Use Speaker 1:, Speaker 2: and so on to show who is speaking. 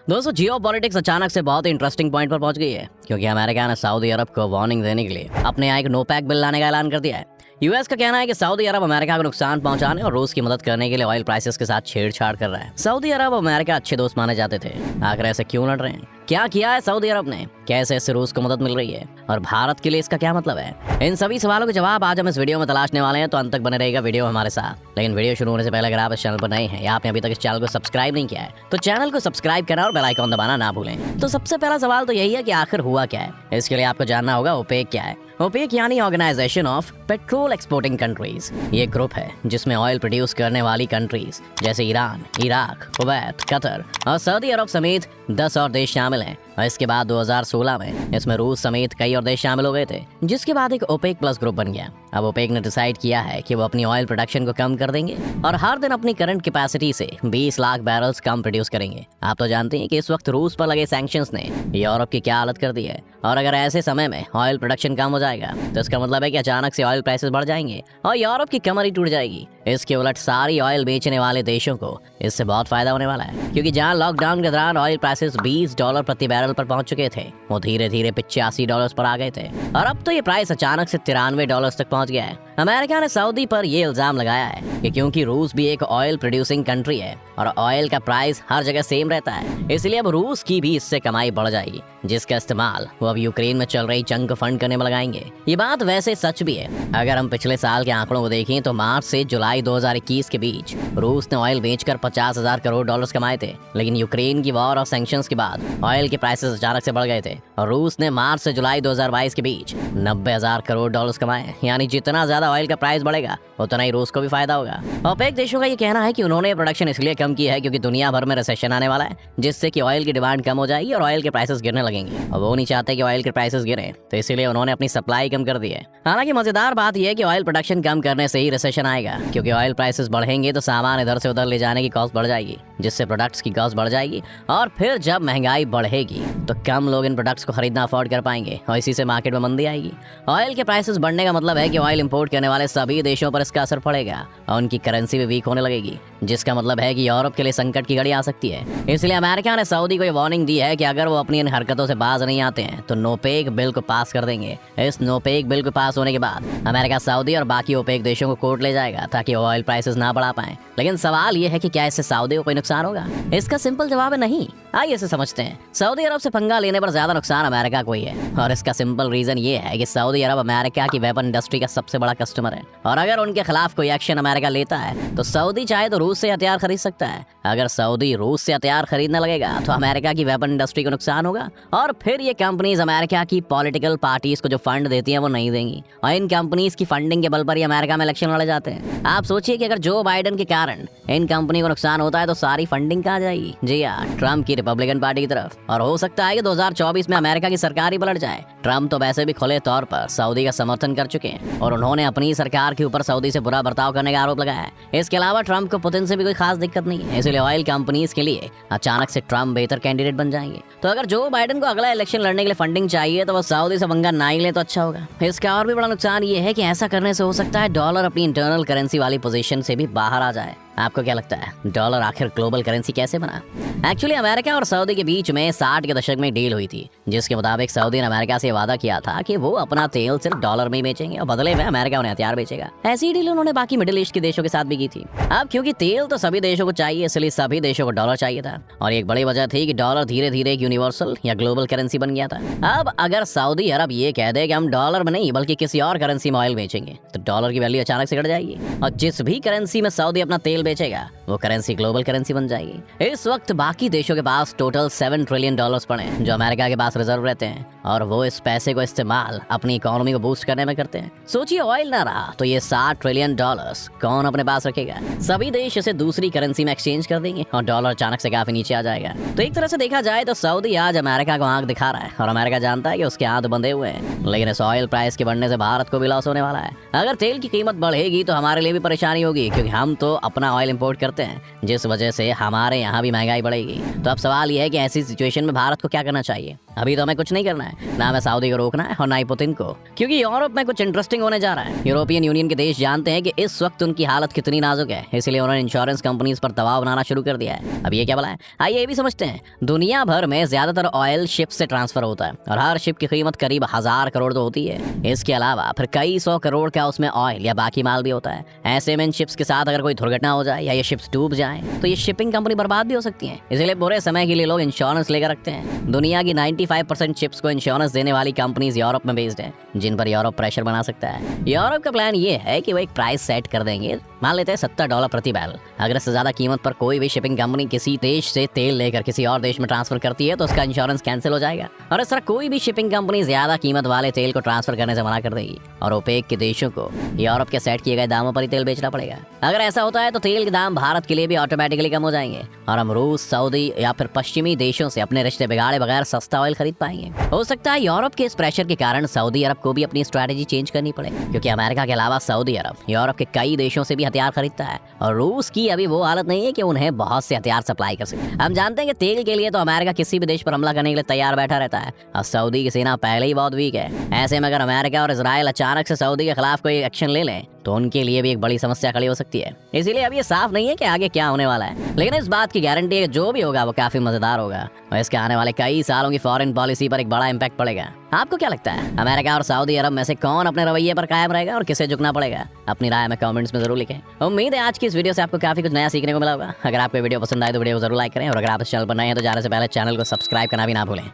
Speaker 1: दोस्तों जियो पॉलिटिक्स अचानक से बहुत ही इंटरेस्टिंग पॉइंट पर पहुंच गई है, क्योंकि अमेरिका ने सऊदी अरब को वार्निंग देने के लिए अपने यहाँ एक नो पैक बिल लाने का ऐलान कर दिया है। यूएस का कहना है कि सऊदी अरब अमेरिका को नुकसान पहुंचाने और रूस की मदद करने के लिए ऑयल प्राइसेस के साथ छेड़छाड़ कर रहा है। सऊदी अरब और अमेरिका अच्छे दोस्त माने जाते थे, आखिर ऐसे क्यों लड़ रहे हैं? क्या किया है सऊदी अरब ने? कैसे इससे रूस को मदद मिल रही है और भारत के लिए इसका क्या मतलब है? इन सभी सवालों के जवाब आज हम इस वीडियो में तलाशने वाले हैं, तो अंत तक बने रहेगा वीडियो हमारे साथ। लेकिन वीडियो शुरू होने से पहले अगर आप इस चैनल पर नए हैं या आपने अभी तक इस चैनल को सब्सक्राइब नहीं किया है तो चैनल को सब्सक्राइब करना और बेल आइकॉन दबाना ना भूलें। तो सबसे पहला सवाल तो यही है कि आखिर हुआ क्या है। इसके लिए आपको जानना होगा ओपेक क्या है। ओपेक यानी organisation of petrol exporting countries. ये ग्रुप है जिसमें ऑयल प्रोड्यूस करने वाली कंट्रीज जैसे ईरान, इराक, कुवैत, कतर और सऊदी अरब समेत 10 और देश शामिल हैं। और इसके बाद 2016 में इसमें रूस समेत कई और देश शामिल हो गए थे, जिसके बाद एक ओपेक प्लस ग्रुप बन गया। अब ओपेक ने डिसाइड किया है कि वो अपनी ऑयल प्रोडक्शन को कम कर देंगे और हर दिन अपनी करंट कैपेसिटी से 20 लाख बैरल्स कम प्रोड्यूस करेंगे। आप तो जानते हैं कि इस वक्त रूस पर लगे सैंक्शंस ने यूरोप की क्या हालत कर दी है, और अगर ऐसे समय में ऑयल प्रोडक्शन कम हो जाएगा तो इसका मतलब है कि अचानक से ऑयल प्राइसेस बढ़ जाएंगे और यूरोप की कमर ही टूट जाएगी। इसके उलट सारी ऑयल बेचने वाले देशों को इससे बहुत फायदा होने वाला है, क्योंकि जहां लॉकडाउन के दौरान ऑयल प्राइसेस $20 प्रति बैरल पर पहुंच चुके थे, वो धीरे धीरे $85 पर आ गए थे और अब तो ये प्राइस अचानक से $93 तक पहुंच गया है। अमेरिका ने सऊदी पर ये इल्जाम लगाया है कि क्योंकि रूस भी एक ऑयल प्रोड्यूसिंग कंट्री है और ऑयल का प्राइस हर जगह सेम रहता है, इसलिए अब रूस की भी इससे कमाई बढ़ जाएगी, जिसका इस्तेमाल वो अब यूक्रेन में चल रही जंग को फंड करने में लगाएंगे। ये बात वैसे सच भी है। अगर हम पिछले साल के आंकड़ों को देखें तो मार्च से जुलाई 2021 के बीच रूस ने ऑयल बेचकर $50,000 करोड़ कमाए थे, लेकिन यूक्रेन की वॉर और सैंक्शंस के बाद ऑयल के प्राइसेस अचानक से बढ़ गए थे और रूस ने मार्च से जुलाई 2022 के बीच $90,000 करोड़ कमाए। यानी जितना ज्यादा ऑयल का प्राइस बढ़ेगा उतना ही रूस को भी फायदा होगा। ओपेक देशों का ये कहना है कि उन्होंने प्रोडक्शन इसलिए कम की है क्योंकि दुनिया भर में रिसेशन आने वाला है, जिससे कि ऑयल की डिमांड कम हो जाएगी और ऑयल के प्राइसेस गिरने लगेंगे, और वो नहीं चाहते कि ऑयल के प्राइसेस गिरे, तो इसीलिए उन्होंने अपनी सप्लाई कम कर दी है। हालांकि मजेदार बात यह है कि ऑयल प्रोडक्शन कम करने से ही रिसेशन आएगा, क्योंकि ऑयल प्राइसेस बढ़ेंगे तो सामान इधर से उधर ले जाने की कॉस्ट बढ़ जाएगी, जिससे प्रोडक्ट्स की कॉस्ट बढ़ जाएगी, और फिर जब महंगाई बढ़ेगी तो कम लोग इन प्रोडक्ट्स को खरीदना अफोर्ड कर पाएंगे और इसी से मार्केट में मंदी आएगी। ऑयल के प्राइसेस बढ़ने का मतलब है कि ऑयल इंपोर्ट करने वाले सभी देशों पर इसका असर पड़ेगा और उनकी करेंसी भी वीक होने लगेगी, जिसका मतलब है कि यूरोप के लिए संकट की घड़ी आ सकती है। इसलिए अमेरिका ने सऊदी को ये वार्निंग दी है कि अगर वो अपनी इन हरकतों से बाज नहीं आते हैं तो नोपेक बिल को पास कर देंगे। इस नोपेक बिल को पास होने के बाद अमेरिका सऊदी और बाकी ओपेक देशों को कोर्ट ले जाएगा ताकि ऑयल प्राइसेस ना बढ़ा पाए। लेकिन सवाल ये है कि क्या इससे सऊदी को कोई नुकसान होगा? इसका सिंपल जवाब है नहीं। आइए इसे समझते हैं। सऊदी अरब से पंगा लेने पर ज्यादा नुकसान अमेरिका को ही है, और इसका सिंपल रीजन ये है कि सऊदी अरब अमेरिका की वेपन इंडस्ट्री का सबसे बड़ा कस्टमर है, और अगर उनके खिलाफ कोई एक्शन अमेरिका लेता है तो सऊदी चाहे तो रूस से हथियार खरीद सकता है। अगर सऊदी रूस से हथियार खरीदने लगेगा तो अमेरिका की वेपन इंडस्ट्री को नुकसान होगा, और फिर ये कंपनीज अमेरिका की पॉलिटिकल पार्टीज को जो फंड देती हैं वो नहीं देंगी, और इन कंपनीज की फंडिंग के बल पर ही अमेरिका में इलेक्शन लड़े जाते हैं। आप सोचिए कि अगर जो बाइडेन के कारण इन कंपनी को नुकसान होता है तो सारी फंडिंग कहाँ जाएगी? जी हाँ, ट्रम्प की रिपब्लिकन पार्टी की तरफ। और हो सकता है कि 2024 में अमेरिका की सरकार ही पलट जाए। ट्रम्प तो वैसे भी खुले तौर पर सऊदी का समर्थन कर चुके हैं और उन्होंने अपनी सरकार के ऊपर सऊदी से बुरा बर्ताव करने का आरोप लगाया है। इसके अलावा ट्रम्प को पुतिन से भी कोई खास दिक्कत नहीं है, इसलिए ऑयल कंपनीज के लिए अचानक से ट्रम्प बेहतर कैंडिडेट बन जाएंगे। तो अगर जो बाइडेन को अगला इलेक्शन लड़ने के लिए फंडिंग चाहिए तो वो सऊदी से पंगा ना ही ले तो अच्छा होगा। इसका और भी बड़ा नुकसान ये है कि ऐसा करने से हो सकता है डॉलर अपनी इंटरनल करेंसी वाली पोजीशन से भी बाहर आ जाए। आपको क्या लगता है, डॉलर आखिर ग्लोबल करेंसी कैसे बना? एक्चुअली अमेरिका और सऊदी के बीच में 60 के दशक में डील हुई थी, जिसके मुताबिक सऊदी ने अमेरिका से वादा किया था कि वो अपना तेल सिर्फ डॉलर में ही बेचेंगे और बदले में अमेरिका उन्हें हथियार बेचेगा। ऐसी ही डील उन्होंने बाकी मिडिल ईस्ट के देशों के साथ भी की थी। अब क्योंकि तेल तो सभी देशों को चाहिए, इसलिए सभी देशों को डॉलर चाहिए था, और एक बड़ी वजह थी कि डॉलर धीरे धीरे एक यूनिवर्सल या ग्लोबल करेंसी बन गया था। अब अगर सऊदी अरब ये कह दे कि हम डॉलर में नहीं बल्कि किसी और करेंसी में ऑयल बेचेंगे तो डॉलर की वैल्यू अचानक से घट जाएगी, और जिस भी करेंसी में सऊदी अपना तेल बेचेगा वो करेंसी ग्लोबल करेंसी बन जाएगी। इस वक्त बाकी देशों के पास टोटल $7 ट्रिलियन पड़े हैं जो अमेरिका के पास रिजर्व रहते हैं, और वो इस पैसे को इस्तेमाल अपनी इकोनॉमी को बूस्ट करने में करते हैं। सोचिए ऑयल ना रहा तो ये $60 ट्रिलियन कौन अपने पास रखेगा? सभी देश इसे दूसरी करेंसी में एक्सचेंज कर देंगे और डॉलर अचानक से काफी नीचे आ जाएगा। तो एक तरह से देखा जाए तो सऊदी आज अमेरिका को आंख दिखा रहा है, और अमेरिका जानता है कि उसके हाथ बंधे हुए हैं। लेकिन इस ऑयल प्राइस के बढ़ने से भारत को भी लॉस होने वाला है। अगर तेल की कीमत बढ़ेगी तो हमारे लिए भी परेशानी होगी, क्योंकि हम तो अपना ऑयल इंपोर्ट करते हैं, जिस वजह से हमारे यहाँ भी महंगाई बढ़ेगी। तो अब सवाल यह है कि ऐसी सिचुएशन में भारत को क्या करना चाहिए? अभी तो हमें कुछ नहीं करना है, ना हमें सऊदी को रोकना है और ना ही पुतिन को, क्योंकि यूरोप में कुछ इंटरेस्टिंग होने जा रहा है। यूरोपियन यूनियन के देश जानते हैं कि इस वक्त उनकी हालत कितनी नाजुक है, इसलिए उन्होंने इंश्योरेंस कंपनीज पर दबाव बनाना शुरू कर दिया है। अब ये क्या बोला है, आइए ये भी समझते हैं। दुनिया भर में ज्यादातर ऑयल शिप से ट्रांसफर होता है और हर शिप की कीमत करीब 1000 करोड़ तो होती है। इसके अलावा फिर कई 100 करोड़ का उसमें ऑयल या बाकी माल भी होता है। ऐसे में इन शिप्स के साथ अगर कोई दुर्घटना हो जाए या ये शिप्स डूब जाएं तो ये शिपिंग कंपनी बर्बाद भी हो सकती है। इसलिए बुरे समय के लिए लोग इंश्योरेंस लेकर रखते हैं। दुनिया की 95% शिप्स को इंश्योरेंस देने वाली कंपनीज यूरोप में बेस्ड है, जिन पर यूरोप प्रेशर बना सकता है। यूरोप का प्लान ये है कि वो एक प्राइस सेट कर देंगे, मान लेते हैं $70 प्रति बैरल। अगर इससे ज्यादा कीमत पर कोई भी शिपिंग कंपनी किसी देश से तेल लेकर किसी और देश में ट्रांसफर करती है तो उसका इंश्योरेंस कैंसिल हो जाएगा और इस तरह कोई भी शिपिंग कंपनी ज्यादा कीमत वाले तेल को ट्रांसफर करने से मना कर देगी और ओपेक के देशों को यूरोप के सेट किए गए दामों पर ही तेल बेचना पड़ेगा। अगर ऐसा होता है तो तेल के दाम भारत के लिए भी ऑटोमेटिकली कम हो जाएंगे और हम रूस, सऊदी या फिर पश्चिमी देशों से अपने रिश्ते बिगाड़े बगैर सस्ता ऑयल खरीद पाएंगे। हो सकता है यूरोप के इस प्रेशर के कारण सऊदी अरब को भी अपनी स्ट्रैटेजी चेंज करनी पड़े, क्योंकि अमेरिका के अलावा सऊदी अरब यूरोप के कई देशों से भी हथियार खरीदता है और रूस की अभी वो हालत नहीं है कि उन्हें बहुत से हथियार सप्लाई कर सके। हम जानते हैं कि तेल के लिए तो अमेरिका किसी भी देश पर हमला करने के लिए तैयार बैठा रहता है और सऊदी की सेना पहले ही बहुत वीक है। ऐसे में अगर अमेरिका और इजराइल अचानक से सऊदी के खिलाफ कोई एक्शन ले लें तो उनके लिए भी एक बड़ी समस्या खड़ी हो सकती है। इसीलिए अब ये साफ नहीं है कि आगे क्या होने वाला है, लेकिन इस बात की गारंटी है कि जो भी होगा वो काफी मजेदार होगा और इसके आने वाले कई सालों की फॉरेन पॉलिसी पर एक बड़ा इम्पैक्ट पड़ेगा। आपको क्या लगता है, अमेरिका और सऊदी अरब में से कौन अपने रवैये पर कायम रहेगा और किसे झुकना पड़ेगा? अपनी राय में कमेंट्स में जरूर लिखें। उम्मीद है आज की इस वीडियो से आपको काफी कुछ नया सीखने को मिला होगा। अगर आपको वीडियो पसंद आए तो वीडियो को जरूर लाइक करें और अगर आप इस चैनल पर नए हैं तो जाने से पहले चैनल को सब्सक्राइब करना भी ना भूलें।